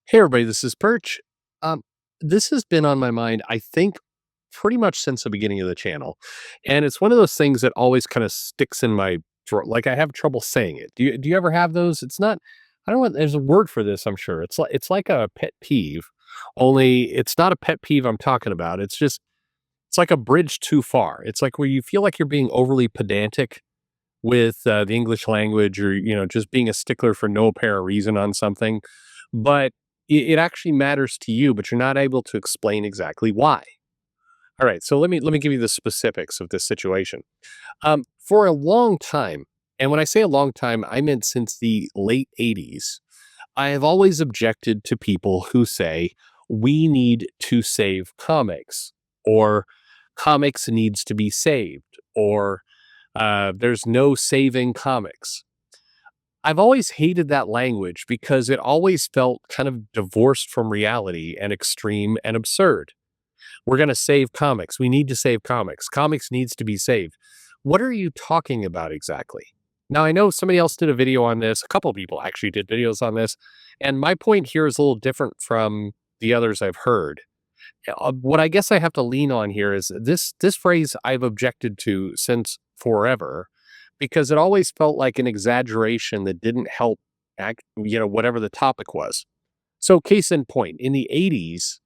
Hey everybody, this is Perch. Um, this has been on my mind, I think, pretty much since the beginning of the channel, and it's one of those things that always kind of sticks in my throat. Like I have trouble saying it. Do you ever have those? It's not. I don't know. There's a word for this. I'm sure it's like a pet peeve. Only it's not a pet peeve I'm talking about. It's like a bridge too far. It's like where you feel like you're being overly pedantic with the English language, or just being a stickler for no apparent reason on something, but it actually matters to you, but you're not able to explain exactly why. All right, so let me give you the specifics of this situation. For a long time, and when I say a long time, I meant since the late '80s. I have always objected to people who say we need to save comics, or comics needs to be saved, or there's no saving comics. I've always hated that language because it always felt kind of divorced from reality and extreme and absurd. We're going to save comics. We need to save comics. Comics needs to be saved. What are you talking about exactly? Now, I know somebody else did a video on this. A couple of people actually did videos on this. And my point here is a little different from the others I've heard. What I guess I have to lean on here is this phrase I've objected to since forever, because it always felt like an exaggeration that didn't help whatever the topic was. So case in point, in the '80s,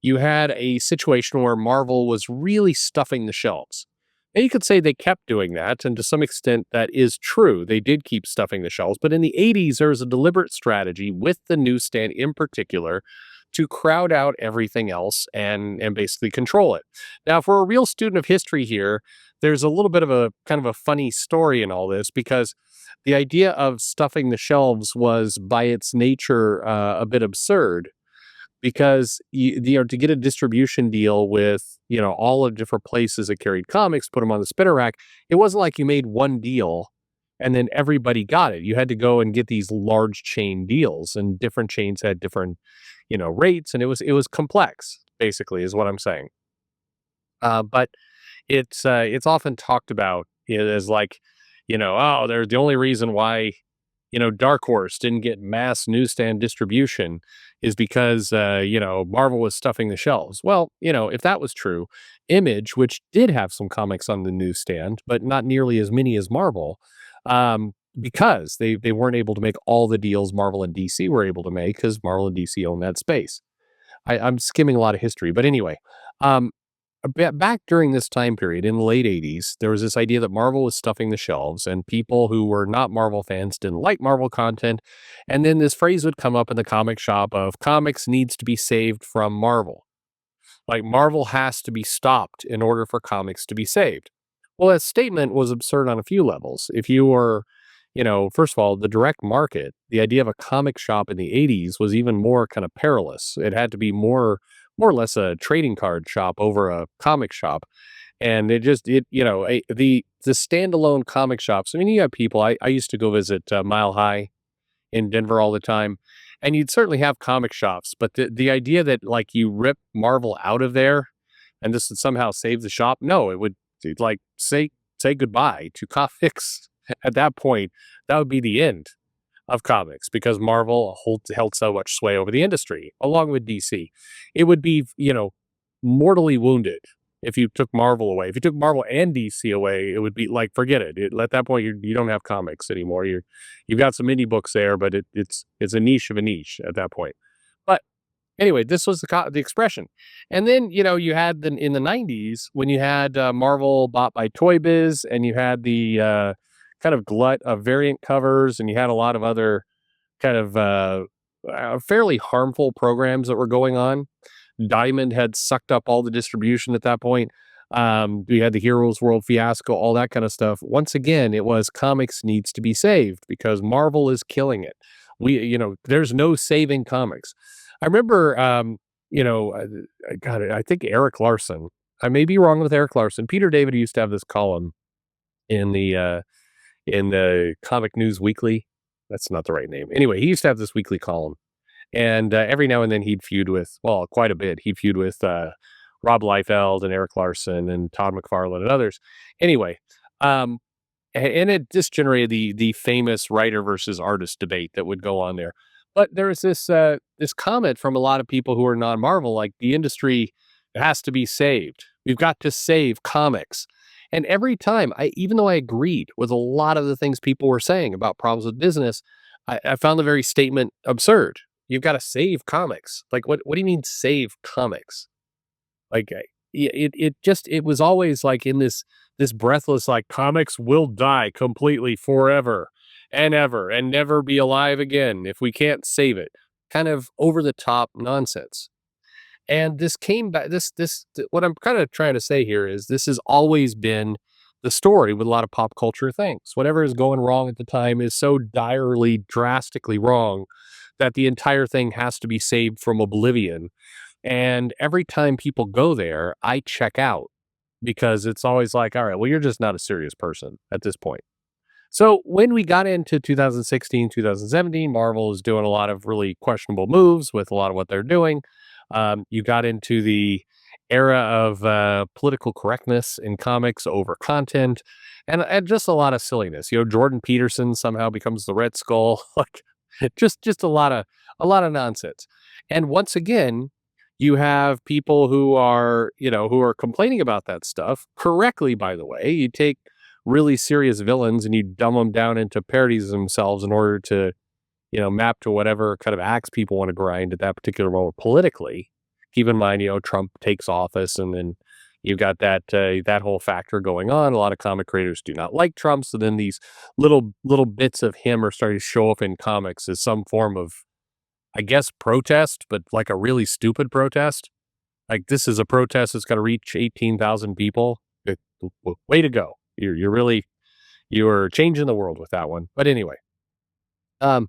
you had a situation where Marvel was really stuffing the shelves. And you could say they kept doing that, and to some extent that is true. They did keep stuffing the shelves, but in the '80s there was a deliberate strategy with the newsstand in particular to crowd out everything else and basically control it. Now, for a real student of history here, there's a little bit of a kind of a funny story in all this, because the idea of stuffing the shelves was by its nature a bit absurd, because to get a distribution deal with all the different places that carried comics, put them on the spinner rack. It wasn't like you made one deal and then everybody got it. You had to go and get these large chain deals, and different chains had different rates, and it was complex, basically, is what I'm saying. But it's often talked about as like, oh, they're the only reason why Dark Horse didn't get mass newsstand distribution is because, Marvel was stuffing the shelves. Well, if that was true, Image, which did have some comics on the newsstand, but not nearly as many as Marvel, because they weren't able to make all the deals Marvel and DC were able to make, because Marvel and DC own that space. I'm skimming a lot of history, but anyway, um, back during this time period in the late '80s, there was this idea that Marvel was stuffing the shelves, and people who were not Marvel fans didn't like Marvel content. And then this phrase would come up in the comic shop of comics needs to be saved from Marvel. Like Marvel has to be stopped in order for comics to be saved. Well, that statement was absurd on a few levels. If you were, first of all, the direct market, the idea of a comic shop in the '80s was even more kind of perilous. It had to be more or less a trading card shop over a comic shop. And the standalone comic shops. I mean, you have people. I used to go visit Mile High in Denver all the time, and you'd certainly have comic shops. But the idea that like you rip Marvel out of there, and this would somehow save the shop, no, it'd like say goodbye to comics. At that point, that would be the end of comics, because Marvel held so much sway over the industry, along with DC. It would be, mortally wounded if you took Marvel away. If you took Marvel and DC away, it would be like, forget it. At that point, you don't have comics anymore. You've got some indie books there, but it's a niche of a niche at that point. But anyway, this was the expression. And then, you had in the '90s, when you had Marvel bought by Toy Biz, and you had the kind of glut of variant covers, and you had a lot of other kind of fairly harmful programs that were going on. Diamond had sucked up all the distribution at that point. We had the Heroes World fiasco, all that kind of stuff. Once again, it was comics needs to be saved because Marvel is killing it. There's no saving comics. I remember, I think Eric Larson. I may be wrong with Eric Larson. Peter David used to have this column in the Comic News Weekly. That's not the right name. Anyway, he used to have this weekly column, and every now and then he'd feud with, well, quite a bit. He'd feud with Rob Liefeld and Eric Larson and Todd McFarlane and others. Anyway, and it just generated the famous writer versus artist debate that would go on there. But there was this comment from a lot of people who are non-Marvel, like the industry has to be saved. We've got to save comics. And every time, even though I agreed with a lot of the things people were saying about problems with business, I found the very statement absurd. You've got to save comics. Like, what do you mean save comics? Like, it was always like in this breathless, like, comics will die completely forever and ever and never be alive again if we can't save it. Kind of over the top nonsense. And this came back. What I'm kind of trying to say here is this has always been the story with a lot of pop culture things. Whatever is going wrong at the time is so direly, drastically wrong that the entire thing has to be saved from oblivion. And every time people go there, I check out because it's always like, all right, well, you're just not a serious person at this point. So when we got into 2016, 2017, Marvel is doing a lot of really questionable moves with a lot of what they're doing. You got into the era of political correctness in comics over content, and just a lot of silliness. Jordan Peterson somehow becomes the Red Skull, like just a lot of nonsense. And once again, you have people who are complaining about that stuff correctly. By the way, you take really serious villains and you dumb them down into parodies of themselves in order to, map to whatever kind of axe people want to grind at that particular moment politically. Keep in mind, Trump takes office and then you've got that whole factor going on. A lot of comic creators do not like Trump. So then these little bits of him are starting to show up in comics as some form of, I guess, protest, but like a really stupid protest. Like, this is a protest that's going to reach 18,000 people. Way to go. You're changing the world with that one. But anyway, um,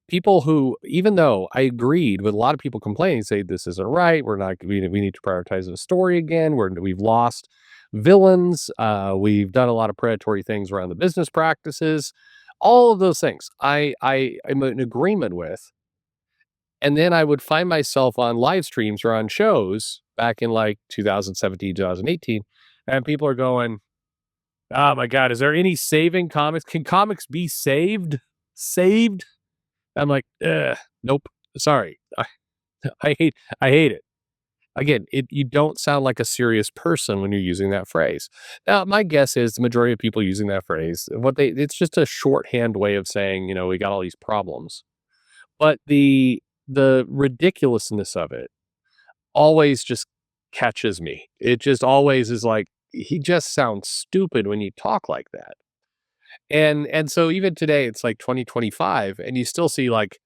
people who, even though I agreed with a lot of people complaining, say this isn't right, we need to prioritize the story again. We've lost villains. We've done a lot of predatory things around the business practices. All of those things I'm in agreement with. And then I would find myself on live streams or on shows back in like 2017, 2018, and people are going, "Oh my God, is there any saving comics? Can comics be saved? Saved?" I'm like, nope. Sorry. I hate I hate it. Again, you don't sound like a serious person when you're using that phrase. Now, my guess is the majority of people using that phrase, it's just a shorthand way of saying, we got all these problems. But the ridiculousness of it always just catches me. It just always is like, he just sounds stupid when you talk like that. And so even today, it's like 2025, and you still see like,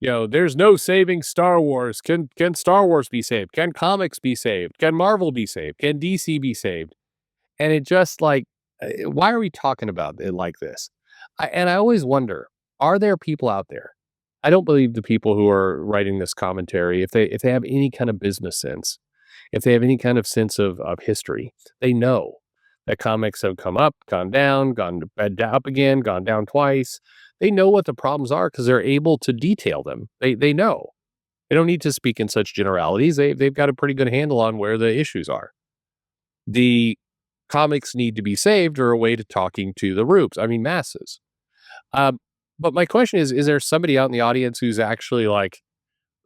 there's no saving Star Wars. Can Star Wars be saved? Can comics be saved? Can Marvel be saved? Can DC be saved? And it just like, why are we talking about it like this? And I always wonder, are there people out there? I don't believe the people who are writing this commentary, if they have any kind of business sense, if they have any kind of sense of history, they know that comics have come up, gone down, up again, gone down twice. They know what the problems are because they're able to detail them. They know. They don't need to speak in such generalities. They've got a pretty good handle on where the issues are. The comics need to be saved or a way to talking to the rubes. I mean, masses. Um, but my question is there somebody out in the audience who's actually like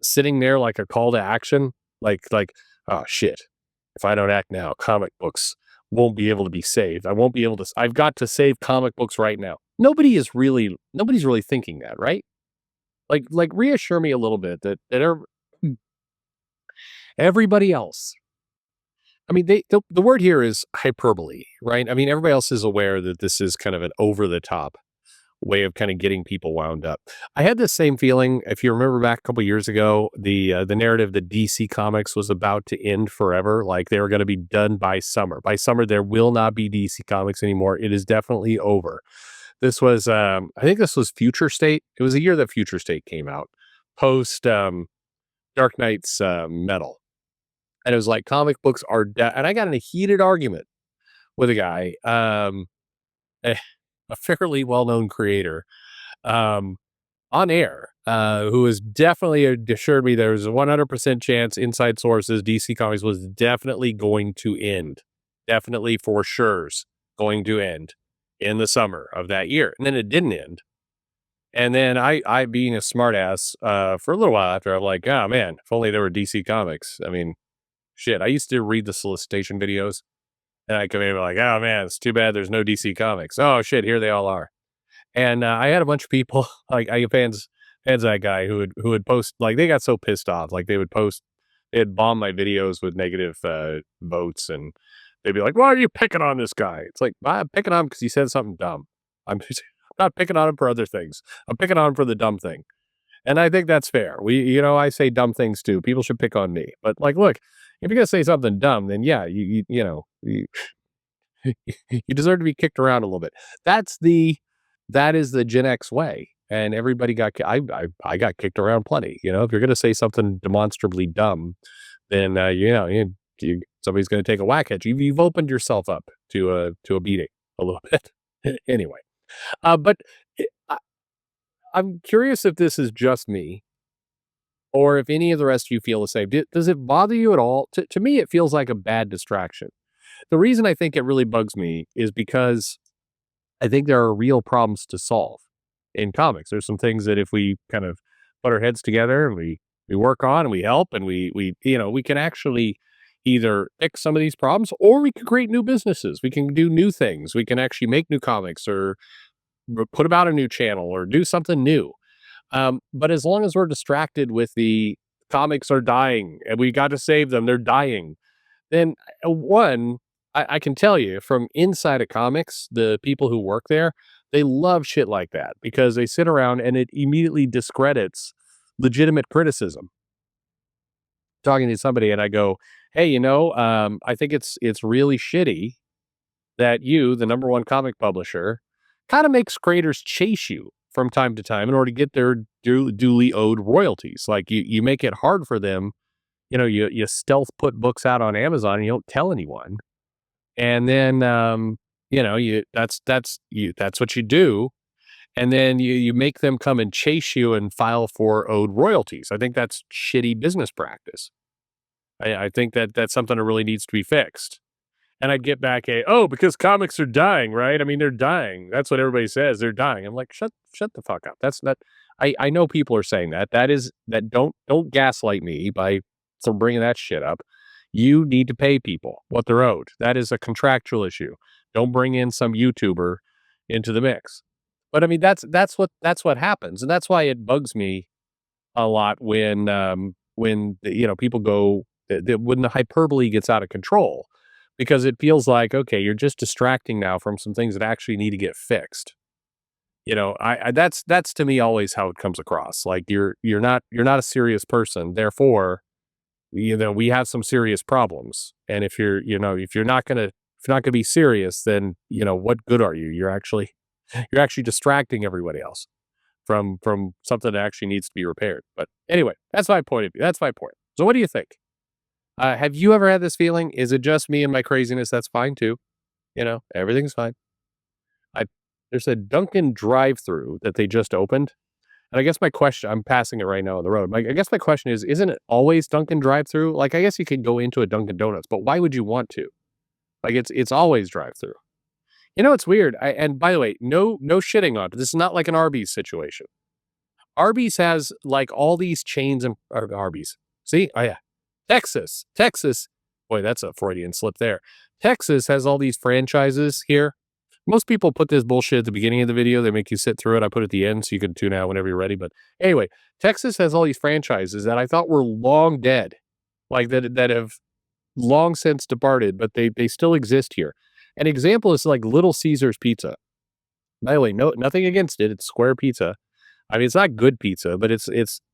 sitting there like a call to action? Like, oh shit. If I don't act now, comic books won't be able to be saved. I've got to save comic books right now. Nobody's really thinking that, right? Like reassure me a little bit that everybody else. I mean, the word here is hyperbole, right? I mean, everybody else is aware that this is kind of an over the top way of kind of getting people wound up. I had the same feeling, if you remember back a couple years ago, the narrative that DC Comics was about to end forever, like they were going to be done by summer. By summer, there will not be DC Comics anymore. It is definitely over. This was, I think this was Future State. It was a year that Future State came out, post Dark Knight's Metal. And it was like comic books are and I got in a heated argument with a guy, a, a fairly well-known creator, um, on air, who was definitely assured me there was a 100% chance, inside sources, DC Comics was definitely going to end. Definitely for sure's going to end in the summer of that year. And then it didn't end. And then I being a smartass, for a little while after, I'm like, oh man, if only there were DC Comics. I mean, shit. I used to read the solicitation videos, and I come in and be like, oh man, it's too bad there's no DC Comics. Oh shit, here they all are. And I had a bunch of people like I fans of that guy who would post, like, they got so pissed off, like they would post, they'd bomb my videos with negative votes, and they'd be like, "Why are you picking on this guy?" It's like, I'm picking on him because he said something dumb. I'm not picking on him for other things. I'm picking on him for the dumb thing, and I think that's fair. I say dumb things too. People should pick on me, but like, look, if you're gonna say something dumb, then yeah, you deserve to be kicked around a little bit. That is the Gen X way, and everybody I got kicked around plenty. If you're going to say something demonstrably dumb, then somebody's going to take a whack at you. You've opened yourself up to a beating a little bit. Anyway, but I, I'm curious if this is just me or if any of the rest of you feel the same. Does it bother you at all? To me, it feels like a bad distraction. The reason I think it really bugs me is because I think there are real problems to solve in comics. There's some things that if we kind of put our heads together and we work on and we help and we can actually either fix some of these problems or we can create new businesses. We can do new things. We can actually make new comics or put about a new channel or do something new. But as long as we're distracted with the comics are dying and we got to save them, they're dying, then one, I can tell you from inside of comics, the people who work there, they love shit like that because they sit around and it immediately discredits legitimate criticism. Talking to somebody and I go, hey, I think it's really shitty that you, the number one comic publisher, kind of makes creators chase you from time to time in order to get their duly owed royalties. Like you make it hard for them. You stealth put books out on Amazon and you don't tell anyone. And then, that's what you do. And then you make them come and chase you and file for owed royalties. I think that's shitty business practice. I think that that's something that really needs to be fixed. And I'd get back because comics are dying, right? I mean, they're dying. That's what everybody says. They're dying. I'm like, shut the fuck up. That's not, I know people are saying that. Don't gaslight me by bringing that shit up. You need to pay people what they're owed. That is a contractual issue. Don't bring in some YouTuber into the mix. But I mean, that's what happens. And that's why it bugs me a lot when people go, when the hyperbole gets out of control, because it feels like, okay, you're just distracting now from some things that actually need to get fixed. That's to me always how it comes across. Like you're not a serious person. Therefore, we have some serious problems. And if you're not gonna be serious, then what good are you? You're actually distracting everybody else from something that actually needs to be repaired. But anyway, that's my point of view. That's my point. So what do you think? Have you ever had this feeling? Is it just me and my craziness? That's fine too. Everything's fine. I There's a Dunkin' drive-through that they just opened. And I guess my question, I'm passing it right now on the road. I guess my question is, isn't it always Dunkin' drive-through? Like, I guess you could go into a Dunkin' Donuts, but why would you want to? Like, it's always drive-through. It's weird. And by the way, no shitting on it. This is not like an Arby's situation. Arby's has like all these chains and Arby's. See? Oh yeah. Texas. Boy, that's a Freudian slip there. Texas has all these franchises here. Most people put this bullshit at the beginning of the video. They make you sit through it. I put it at the end so you can tune out whenever you're ready. But anyway, Texas has all these franchises that I thought were long dead, like that have long since departed, but they still exist here. An example is like Little Caesars Pizza. By the way, nothing against it. It's square pizza. I mean, it's not good pizza, but it's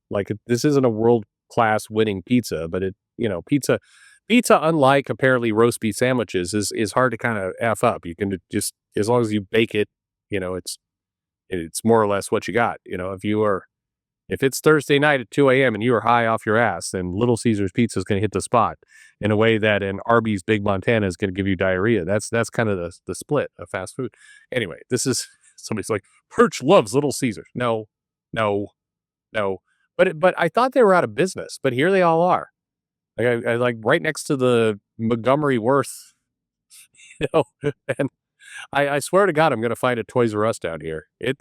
like this isn't a world class winning pizza, but pizza, unlike apparently roast beef sandwiches, is hard to kind of f up. You can just, as long as you bake it, it's more or less what you got. If it's Thursday night at 2 a.m. and you are high off your ass, then Little Caesars Pizza is going to hit the spot in a way that an Arby's Big Montana is going to give you diarrhea. That's kind of the split of fast food. Anyway, this is somebody's like, Perch loves Little Caesars. No, no, no. But I thought they were out of business, but here they all are. Like I like right next to the Montgomery Worth, and I swear to God, I'm gonna find a Toys R Us down here. It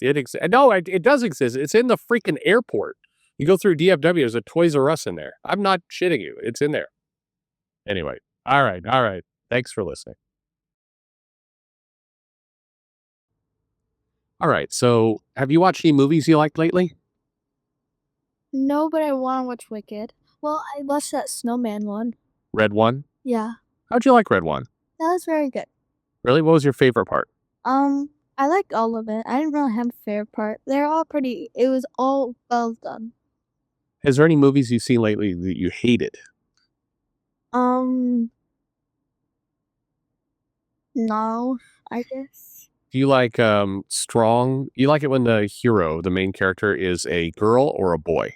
does exist. It's in the freaking airport. You go through DFW, there's a Toys R Us in there. I'm not shitting you. It's in there. Anyway, all right. Thanks for listening. All right. So, have you watched any movies you liked lately? No, but I wanna watch Wicked. Well, I watched that Snowman one. Red One. Yeah, How'd you like Red One? that was very good. Really? What was your favorite part? I liked all of it. I didn't really have a favorite part. They're all pretty it was all well done. Is there any movies you've seen lately that you hated? Um, no, I guess. Do you like strong? You like it when the hero, the main character, is a girl or a boy?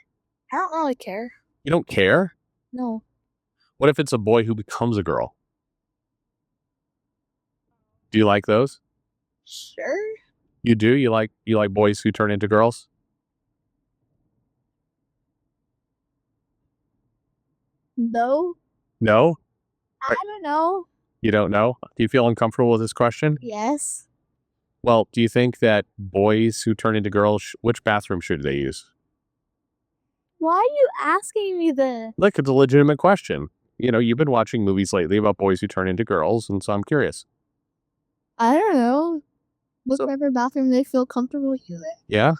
I don't really care. You don't care? No. What if it's a boy who becomes a girl? Do you like those? Sure? You do? You like boys who turn into girls? No? No? I don't know. You don't know? Do you feel uncomfortable with this question? Yes. Well, do you think that boys who turn into girls, which bathroom should they use? Why are you asking me this? Look, it's a legitimate question. You know, you've been watching movies lately about boys who turn into girls, and so I'm curious. I don't know. So, Whatever bathroom they feel comfortable using. yeah?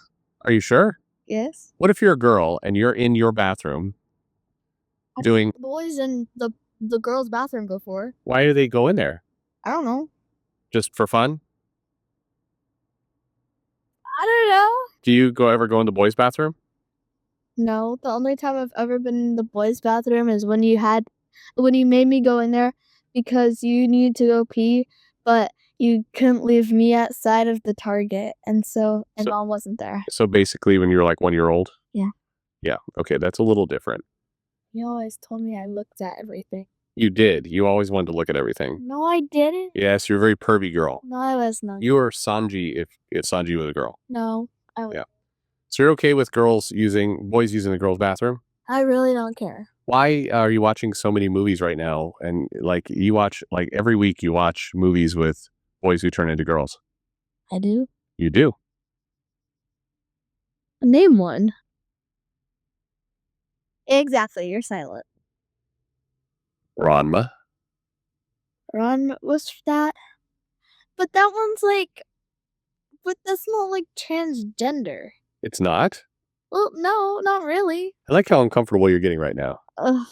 Are you sure? Yes. What if you're a girl and you're in your bathroom doing, The boys in the girls' bathroom before. why do they go in there? I don't know. Just for fun? I don't know. Do you ever go in the boys' bathroom? No, the only time I've ever been in the boys' bathroom is when you made me go in there because you needed to go pee, but you couldn't leave me outside of the Target, and So, mom wasn't there. so basically, when you're like 1 year old? Yeah. Yeah. Okay, that's a little different. You always told me I looked at everything. You did. You always wanted to look at everything. No, I didn't. Yes, you're a very pervy girl. No, I was not. You were Sanji if Sanji was a girl. No, Yeah. So you're okay with boys using the girls' bathroom? I really don't care. Why are you watching so many movies right now? And like you watch like every week you watch movies with boys who turn into girls. I do. You do. Name one. Exactly, you're silent. Ranma. Ron was that, but that one's like, but that's not like transgender. It's not. Well, no, not really. I like how uncomfortable you're getting right now. Ugh.